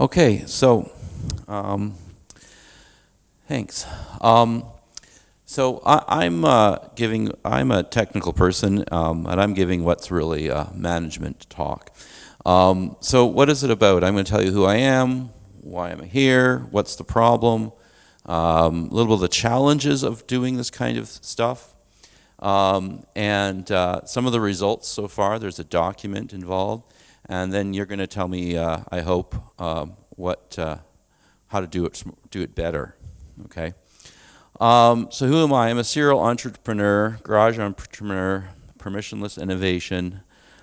Okay, so thanks. I'm a technical person, and I'm giving what's really a management talk. So what is it about? I'm going to tell you who I am, why I'm here, what's the problem, a little bit of the challenges of doing this kind of stuff, and some of the results so far. There's a document involved, and then you're going to tell me, I hope, how to do it better. Okay. So who am I? I'm a serial entrepreneur, garage entrepreneur, permissionless innovation.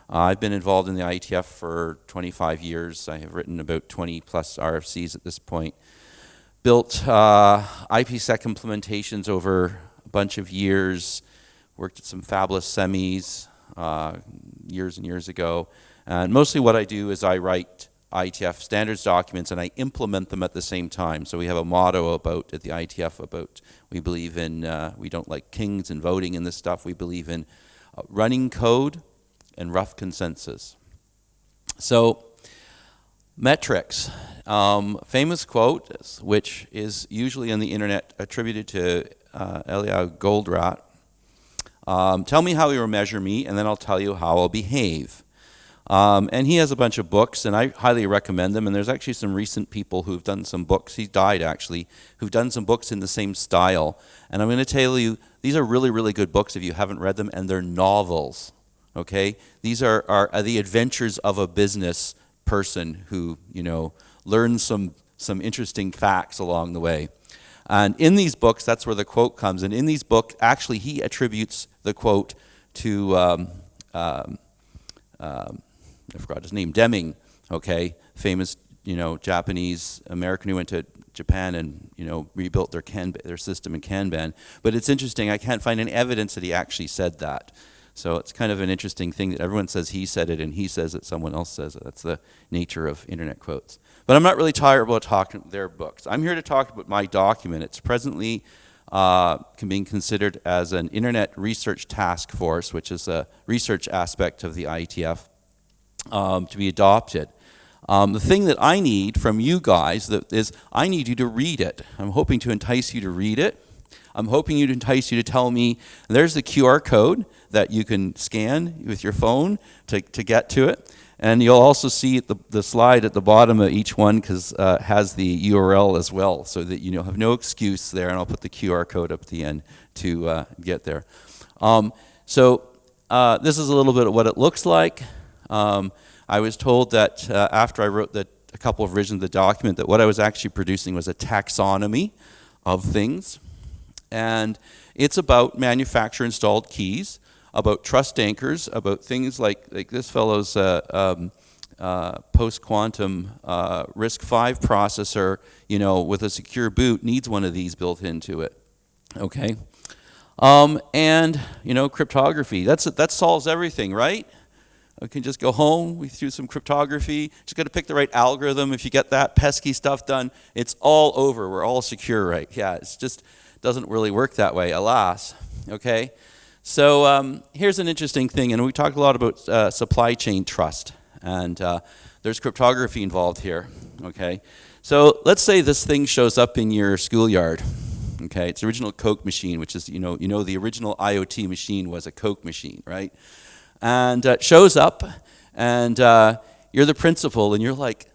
I've been involved in the IETF for 25 years. I have written about 20 plus RFCs at this point. Built IPsec implementations over a bunch of years. Worked at some fabulous semis years and years ago. And mostly what I do is I write IETF standards documents and I implement them at the same time. So we have a motto at the IETF about we believe in, we don't like kings and voting and this stuff. We believe in running code and rough consensus. So metrics, famous quote, which is usually on the internet attributed to Elia Goldratt. Tell me how you will measure me and then I'll tell you how I'll behave. And he has a bunch of books, and I highly recommend them. And there's actually some recent people who've done some books. He died, actually, who've done some books in the same style. And I'm going to tell you, these are really, really good books if you haven't read them, and they're novels, okay? These are the adventures of a business person who, learns some interesting facts along the way. And in these books, that's where the quote comes. And in these books, actually, he attributes the quote to... I forgot his name, Deming, okay, famous, Japanese American who went to Japan and, rebuilt their system in Kanban. But it's interesting, I can't find any evidence that he actually said that. So it's kind of an interesting thing that everyone says he said it and he says it, someone else says it. That's the nature of internet quotes. But I'm not really tired about talking their books. I'm here to talk about my document. It's presently being considered as an Internet Research Task Force, which is a research aspect of the IETF, to be adopted. The thing that I need from you guys is I need you to read it. I'm hoping to entice you to read it. I'm hoping to entice you to tell me, there's the QR code that you can scan with your phone to get to it. And you'll also see the slide at the bottom of each one because it has the URL as well, so that you have no excuse there, and I'll put the QR code up at the end to get there. So this is a little bit of what it looks like. I was told that after I wrote a couple of versions of the document that what I was actually producing was a taxonomy of things. And it's about manufacturer-installed keys, about trust anchors, about things like this fellow's post-quantum RISC-V processor, with a secure boot needs one of these built into it, okay? And, cryptography, that solves everything, right? We can just go home, we do some cryptography, just got to pick the right algorithm. If you get that pesky stuff done, it's all over, we're all secure, right? Yeah, it's just doesn't really work that way, alas, okay? So here's an interesting thing, and we talked a lot about supply chain trust, and there's cryptography involved here, okay? So let's say this thing shows up in your schoolyard, okay? It's the original Coke machine, which is, the original IoT machine was a Coke machine, right? And it shows up, and you're the principal, and you're like,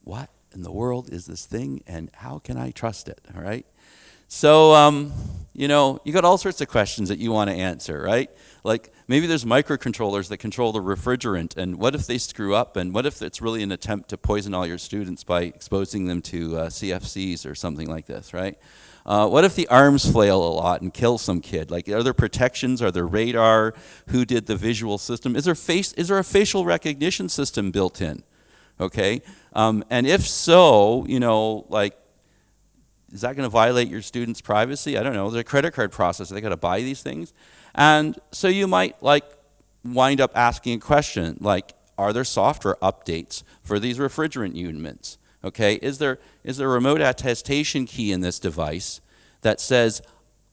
what in the world is this thing, and how can I trust it, all right? So, you got all sorts of questions that you want to answer, right? Like, maybe there's microcontrollers that control the refrigerant, and what if they screw up, and what if it's really an attempt to poison all your students by exposing them to CFCs or something like this, right? What if the arms flail a lot and kill some kid? Like, are there protections? Are there radar? Who did the visual system? Is there a facial recognition system built in? Okay, and if so, is that going to violate your students' privacy? I don't know. There's a credit card process. They got to buy these things, and so you might wind up asking a question like, are there software updates for these refrigerant units? Okay, is there a remote attestation key in this device that says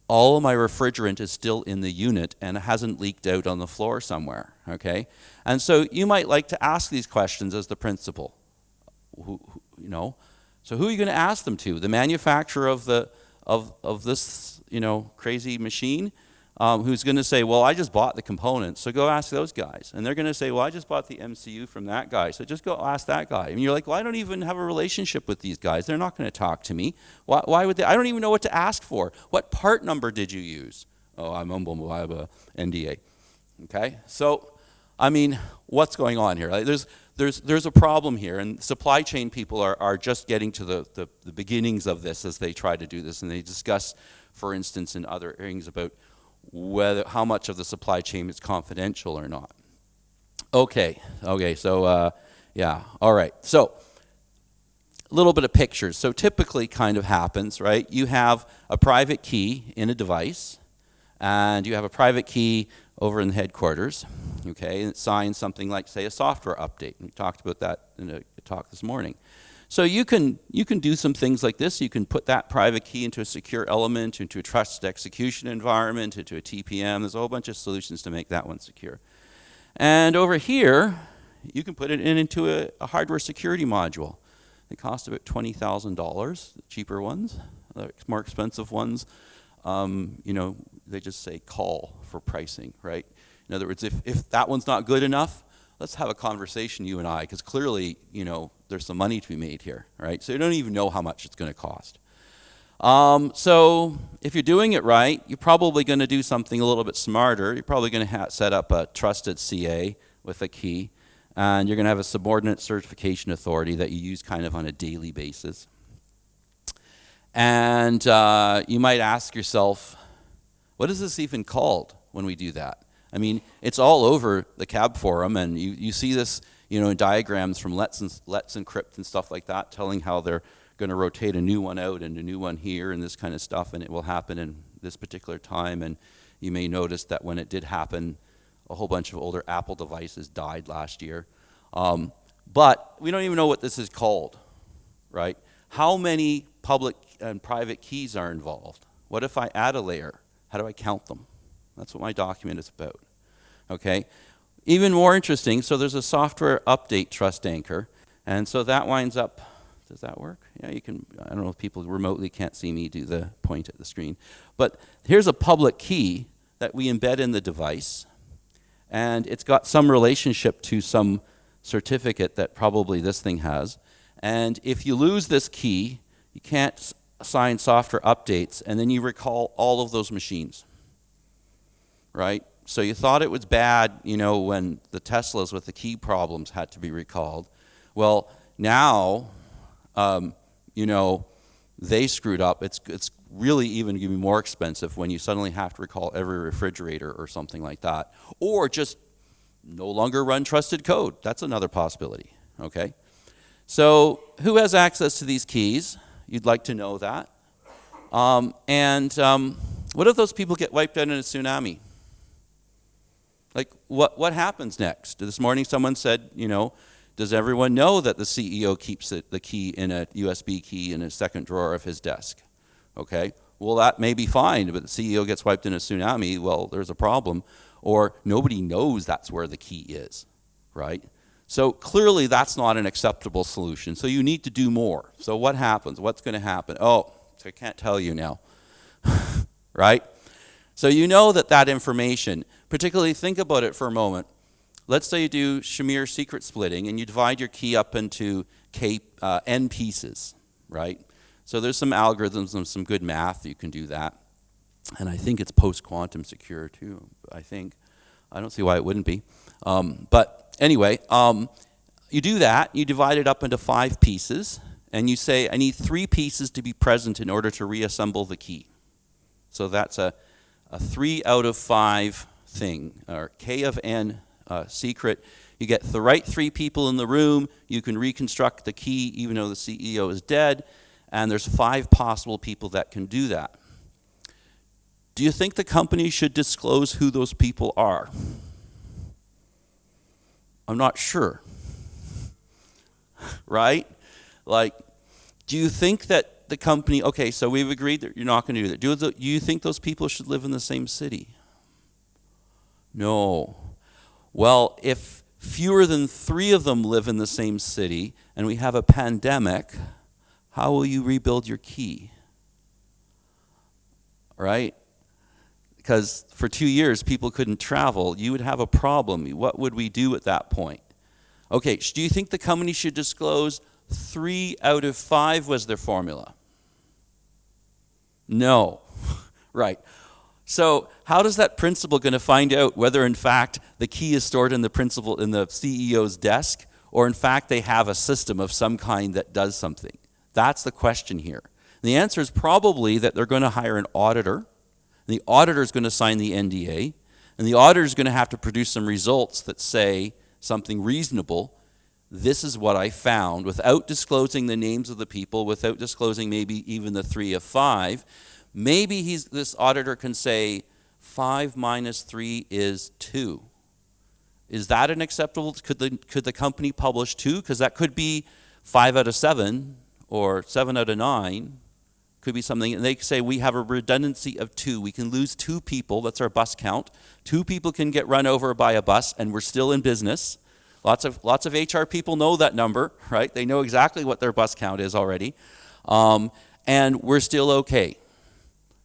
all of my refrigerant is still in the unit and hasn't leaked out on the floor somewhere? Okay, and so you might like to ask these questions as the principal You know, so who are you going to ask them to? The manufacturer of this, you know, crazy machine, who's going to say, well, I just bought the components, so go ask those guys. And they're going to say, well, I just bought the MCU from that guy, so just go ask that guy. And you're like, well, I don't even have a relationship with these guys. They're not going to talk to me. Why would they? I don't even know what to ask for. What part number did you use? Oh, I have a NDA. Okay, so I mean, what's going on here? Like, there's a problem here, and supply chain people are just getting to the beginnings of this as they try to do this, and they discuss, for instance, in other things about how much of the supply chain is confidential or not. Okay, so yeah, all right. So a little bit of pictures. So typically kind of happens, right? You have a private key in a device, and you have a private key over in the headquarters, okay, and it signs something like, say, a software update. We talked about that in a talk this morning. So you can do some things like this. You can put that private key into a secure element, into a trusted execution environment, into a TPM. There's a whole bunch of solutions to make that one secure. And over here, you can put it into a hardware security module. They cost about $20,000, the cheaper ones. The more expensive ones, you know, they just say call for pricing, right? In other words, if that one's not good enough, let's have a conversation, you and I, because clearly, you know, there's some money to be made here, right? So you don't even know how much it's going to cost. So if you're doing it right, you're probably going to do something a little bit smarter. You're probably going to set up a trusted CA with a key, and you're going to have a subordinate certification authority that you use kind of on a daily basis. And you might ask yourself, what is this even called when we do that? I mean, it's all over the CAB forum, and you see this, you know, in diagrams from Let's Encrypt and stuff like that, telling how they're going to rotate a new one out and a new one here and this kind of stuff, and it will happen in this particular time. And you may notice that when it did happen, a whole bunch of older Apple devices died last year. But we don't even know what this is called, right? How many public and private keys are involved? What if I add a layer? How do I count them? That's what my document is about, okay? Even more interesting, so there's a software update trust anchor, and so that winds up, does that work? Yeah, you can, I don't know if people remotely can't see me do the point at the screen, but here's a public key that we embed in the device, and it's got some relationship to some certificate that probably this thing has, and if you lose this key, you can't assign software updates, and then you recall all of those machines. Right? So you thought it was bad, you know, when the Teslas with the key problems had to be recalled. Well, now, you know, they screwed up. It's really even going to be more expensive when you suddenly have to recall every refrigerator or something like that. Or just no longer run trusted code. That's another possibility, okay? So who has access to these keys? You'd like to know that. What if those people get wiped out in a tsunami? Like, what happens next? This morning someone said, you know, does everyone know that the CEO keeps the key in a USB key in a second drawer of his desk? Okay, well, that may be fine, but the CEO gets wiped in a tsunami, well, there's a problem. Or nobody knows that's where the key is, right? So clearly that's not an acceptable solution. So you need to do more. So what happens? What's going to happen? Oh, I can't tell you now, right? So you know that information, particularly think about it for a moment. Let's say you do Shamir secret splitting and you divide your key up into n pieces, right? So there's some algorithms and some good math you can do that. And I think it's post-quantum secure too, I think. I don't see why it wouldn't be. But anyway, you do that, you divide it up into 5 pieces, and you say, I need 3 pieces to be present in order to reassemble the key. So that's a 3 out of 5 thing, or K of N secret. You get the right 3 people in the room, you can reconstruct the key even though the CEO is dead, and there's 5 possible people that can do that. Do you think the company should disclose who those people are? I'm not sure. Right? Like, do you think that the company, okay, so we've agreed that you're not going to do that. Do you think those people should live in the same city? No. Well, if fewer than 3 of them live in the same city, and we have a pandemic, how will you rebuild your key? Right? Because for 2 years, people couldn't travel. You would have a problem. What would we do at that point? Okay, do you think the company should disclose 3 out of 5 was their formula? No. Right. So how does that principal going to find out whether in fact the key is stored in the CEO's desk, or in fact they have a system of some kind that does something? That's the question here. And the answer is probably that they're going to hire an auditor, and the auditor is going to sign the NDA, and the auditor is going to have to produce some results that say something reasonable. This is what I found, without disclosing the names of the people, without disclosing maybe even the 3 of 5. Maybe this auditor can say 5 minus 3 is 2. Is that an acceptable? Could the company publish 2? Because that could be 5 out of 7 or 7 out of 9. Could be something, and they say we have a redundancy of 2. We can lose 2 people. That's our bus count. 2 people can get run over by a bus, and we're still in business. Lots of HR people know that number, right? They know exactly what their bus count is already, and we're still okay.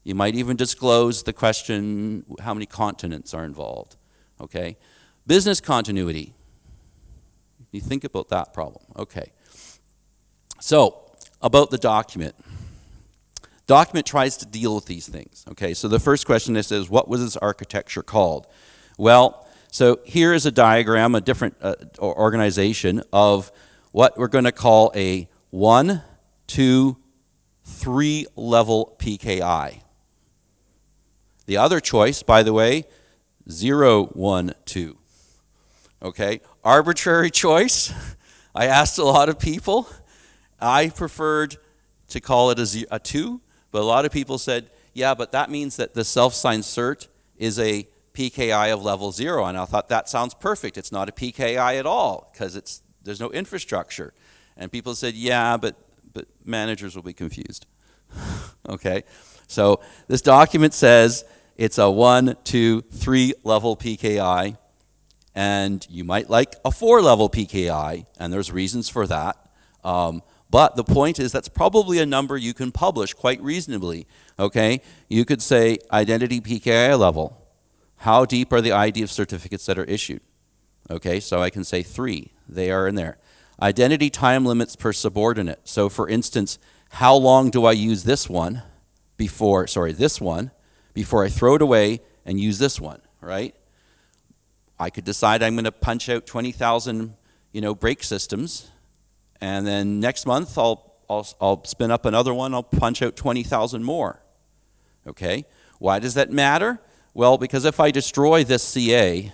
You might even disclose the question, how many continents are involved, okay? Business continuity. You think about that problem, okay. So, about the document. Document tries to deal with these things, okay? So the first question is, what was this architecture called? Well, so here is a diagram, a different organization of what we're going to call a 1, 2, 3 level PKI. The other choice, by the way, 0, 1, 2. Okay, arbitrary choice. I asked a lot of people. I preferred to call it a 2, but a lot of people said, yeah, but that means that the self-signed cert is a PKI of level 0, and I thought that sounds perfect. It's not a PKI at all because there's no infrastructure. And people said, yeah, but managers will be confused. Okay, so this document says it's a 1, 2, 3 level PKI, and you might like a 4 level PKI, and there's reasons for that. But the point is that's probably a number you can publish quite reasonably. Okay, you could say identity PKI level. How deep are the ID of certificates that are issued? Okay, so I can say 3. They are in there. Identity time limits per subordinate. So for instance, how long do I use this one before I throw it away and use this one, right? I could decide I'm going to punch out 20,000, brake systems, and then next month I'll spin up another one. I'll punch out 20,000 more. Okay, why does that matter? Well, because if I destroy this CA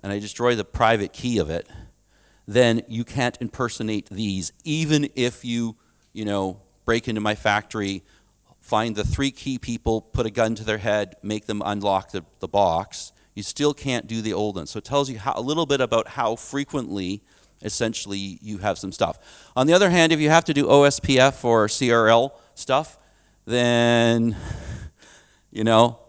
and I destroy the private key of it, then you can't impersonate these, even if you break into my factory, find the 3 key people, put a gun to their head, make them unlock the box. You still can't do the old one. So it tells you a little bit about how frequently, essentially, you have some stuff. On the other hand, if you have to do OSPF or CRL stuff, then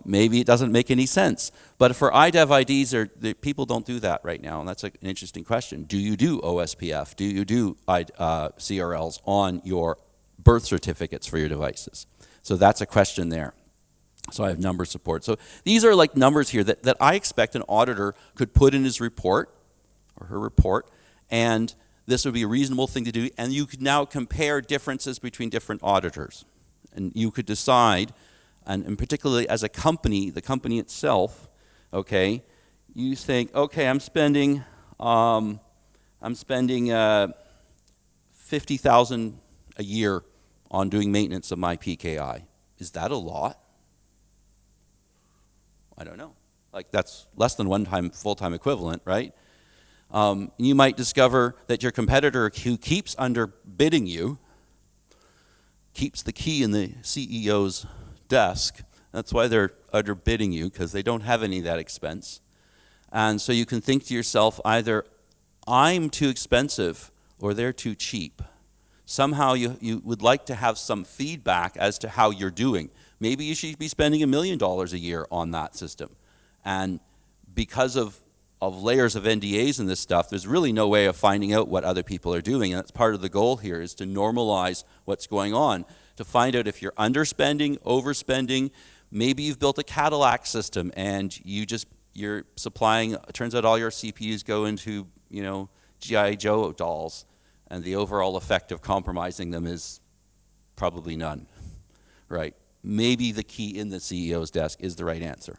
maybe it doesn't make any sense. But for IDEV IDs, people don't do that right now, and that's an interesting question. Do you do OSPF? Do you do CRLs on your birth certificates for your devices? So that's a question there. So I have number support. So these are like numbers here that I expect an auditor could put in his report, or her report, and this would be a reasonable thing to do, and you could now compare differences between different auditors. And you could decide, and particularly as a company, the company itself, okay, you think, okay, I'm spending $50,000 a year on doing maintenance of my PKI. Is that a lot? I don't know. Like, that's less than one time full-time equivalent, right? You might discover that your competitor who keeps underbidding you keeps the key in the CEO's desk. That's why they're underbidding you, because they don't have any of that expense. And so you can think to yourself, either I'm too expensive or they're too cheap. Somehow you would like to have some feedback as to how you're doing. Maybe you should be spending $1 million a year on that system. And because of layers of NDAs in this stuff, there's really no way of finding out what other people are doing. And that's part of the goal here, is to normalize what's going on, to find out if you're underspending, overspending. Maybe you've built a Cadillac system and you're supplying, it turns out all your CPUs go into, G.I. Joe dolls, and the overall effect of compromising them is probably none, right? Maybe the key in the CEO's desk is the right answer.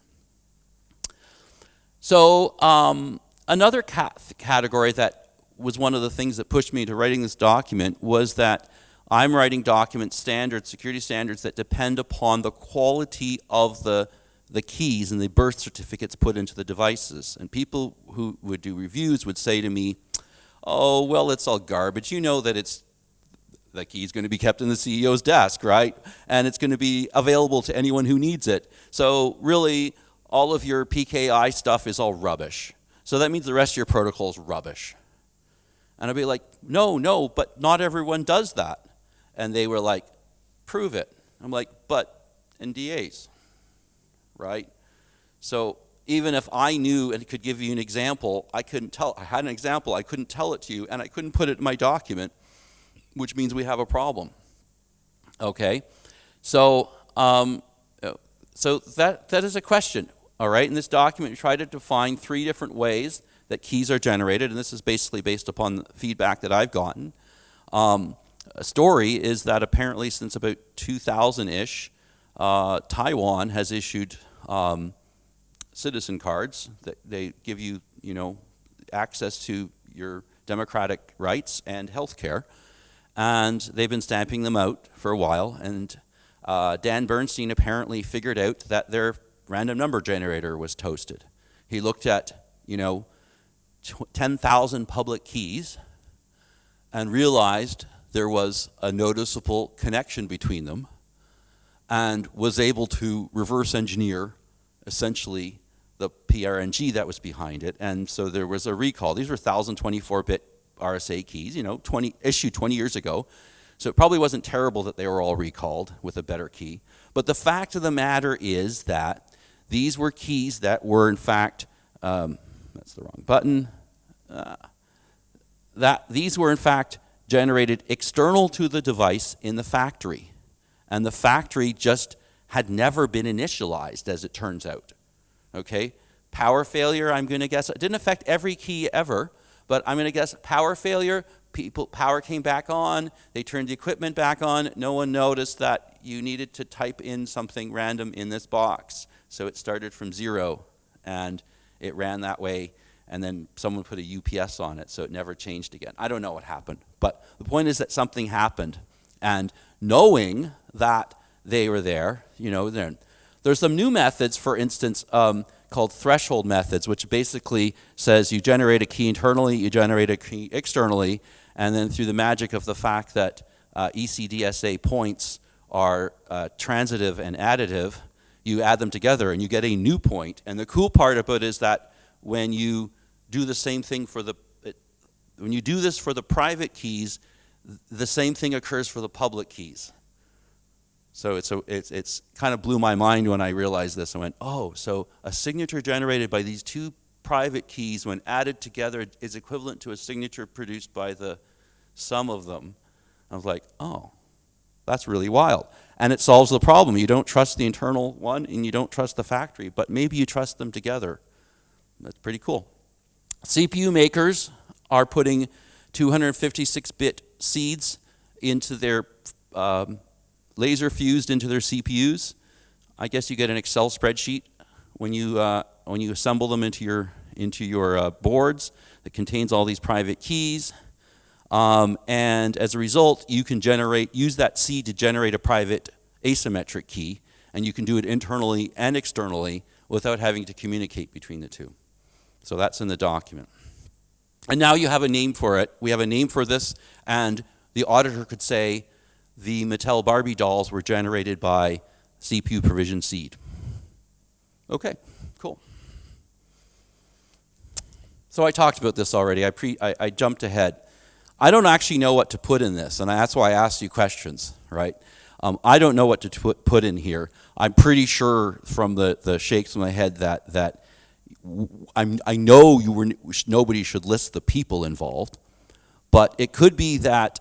So another category that was one of the things that pushed me to writing this document was that I'm writing document standards, security standards, that depend upon the quality of the keys and the birth certificates put into the devices. And people who would do reviews would say to me, oh, well, it's all garbage. You know that the key is going to be kept in the CEO's desk, right? And it's going to be available to anyone who needs it. So really, all of your PKI stuff is all rubbish. So that means the rest of your protocol is rubbish. And I'd be like, no, but not everyone does that. And they were like, prove it. I'm like, but NDAs, right? So even if I knew and could give you an example, I had an example, I couldn't tell it to you, and I couldn't put it in my document, which means we have a problem. Okay? So that is a question. All right, in this document, we try to define 3 different ways that keys are generated, and this is basically based upon the feedback that I've gotten. A story is that apparently since about 2000-ish, Taiwan has issued citizen cards that they give you, access to your democratic rights and health care, and they've been stamping them out for a while, and Dan Bernstein apparently figured out that their random number generator was toasted. He looked at, 10,000 public keys and realized there was a noticeable connection between them, and was able to reverse engineer essentially the PRNG that was behind it. And so there was a recall. These were 1,024-bit RSA keys, issued 20 years ago. So it probably wasn't terrible that they were all recalled with a better key. But the fact of the matter is that these were keys that were, in fact, that's the wrong button, that these were, in fact, generated external to the device in the factory. And the factory just had never been initialized, as it turns out. Okay? Power failure, I'm going to guess, it didn't affect every key ever, but I'm going to guess power failure, power came back on, they turned the equipment back on, no one noticed that you needed to type in something random in this box. So it started from 0, and it ran that way, and then someone put a UPS on it, so it never changed again. I don't know what happened, but the point is that something happened, and knowing that they were there, there's some new methods, for instance, called threshold methods, which basically says you generate a key internally, you generate a key externally, and then through the magic of the fact that ECDSA points are transitive and additive, you add them together and you get a new point. And the cool part about it is that when you do the same thing when you do this for the private keys, the same thing occurs for the public keys. So it's kind of blew my mind when I realized this. I went, oh, so a signature generated by these 2 private keys, when added together, is equivalent to a signature produced by the sum of them. I was like, oh, that's really wild. And it solves the problem. You don't trust the internal one, and you don't trust the factory, but maybe you trust them together. That's pretty cool. CPU makers are putting 256-bit seeds into their laser fused into their CPUs. I guess you get an Excel spreadsheet when you assemble them into your boards that contains all these private keys. And as a result, you can use that seed to generate a private asymmetric key, and you can do it internally and externally without having to communicate between the two. So that's in the document. And now you have a name for it. We have a name for this, and the auditor could say the Mattel Barbie dolls were generated by CPU provision seed. Okay, cool. So I talked about this already. I jumped ahead. I don't actually know what to put in this, and that's why I asked you questions, right? I don't know what to put in here. I'm pretty sure from the shakes of my head that I know nobody should list the people involved, but it could be that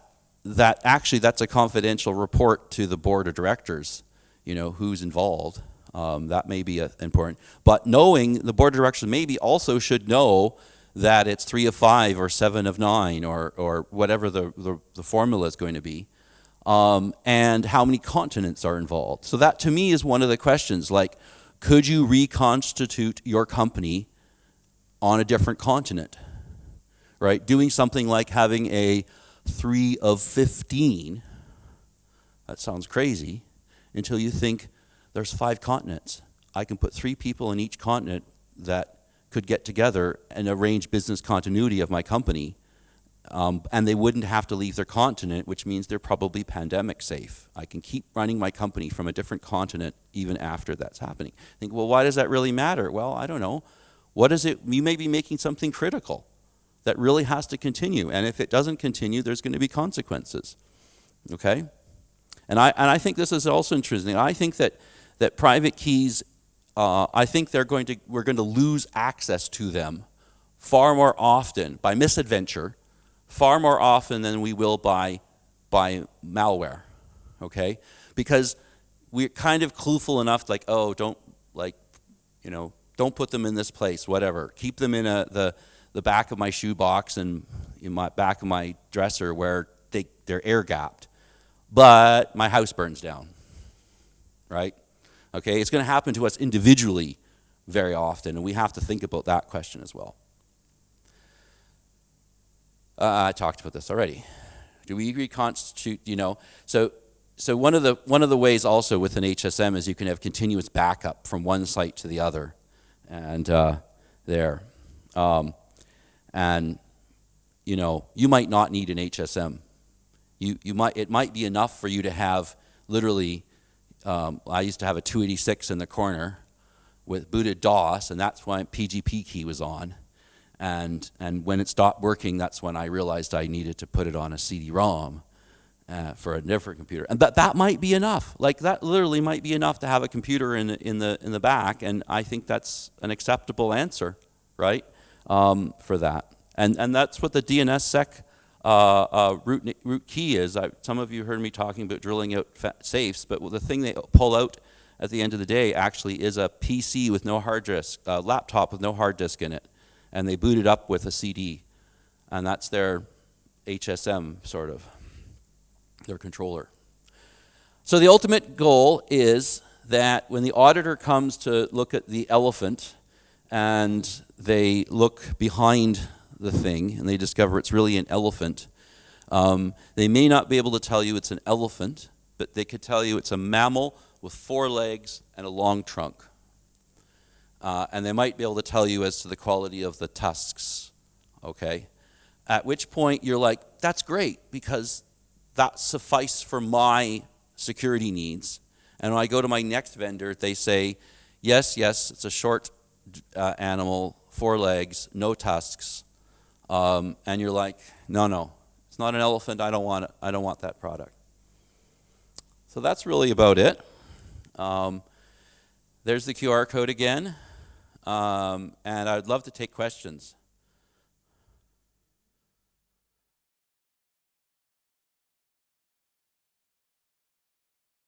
actually that's a confidential report to the board of directors, who's involved. That may be important. But knowing the board of directors maybe also should know that it's 3 of 5 or 7 of 9 or whatever the formula is going to be, and how many continents are involved. So that to me is one of the questions, like, could you reconstitute your company on a different continent, right? Doing something like having a 3 of 15, that sounds crazy, until you think there's 5 continents. I can put 3 people in each continent that could get together and arrange business continuity of my company, and they wouldn't have to leave their continent, which means they're probably pandemic safe. I can keep running my company from a different continent even after that's happening. Think, well, why does that really matter? Well, I don't know. What is it? You may be making something critical that really has to continue, and if it doesn't continue, there's going to be consequences. Okay? And I think this is also interesting. I think that private keys, I think we're going to lose access to them far more often by misadventure, far more often than we will by malware. Okay? Because we're kind of clueful enough, like, oh, don't put them in this place, whatever. Keep them in the back of my shoebox and in my back of my dresser where they're air gapped. But my house burns down, right? Okay, it's going to happen to us individually very often, and we have to think about that question as well. I talked about this already. Do we reconstitute? So one of the ways also with an HSM is you can have continuous backup from one site to the other, and there, and you might not need an HSM. It might be enough for you to have literally. I used to have a 286 in the corner with booted DOS, and that's when PGP key was on. And when it stopped working, that's when I realized I needed to put it on a CD-ROM for a different computer. And that might be enough. Like, that literally might be enough to have a computer in the back, and I think that's an acceptable answer, right, for that. And that's what the DNSSEC root key is. Some of you heard me talking about drilling out safes, but the thing they pull out at the end of the day actually is a PC with no hard disk, a laptop with no hard disk in it, and they boot it up with a CD, and that's their HSM, sort of, their controller. So the ultimate goal is that when the auditor comes to look at the elephant and they look behind the thing and they discover it's really an elephant, they may not be able to tell you it's an elephant, but they could tell you it's a mammal with 4 legs and a long trunk. And they might be able to tell you as to the quality of the tusks, okay? At which point you're like, that's great, because that suffices for my security needs. And when I go to my next vendor, they say, yes, it's a short animal, 4 legs, no tusks. And you're like, no, it's not an elephant, I don't want it. I don't want that product. So that's really about it. There's the QR code again. And I'd love to take questions.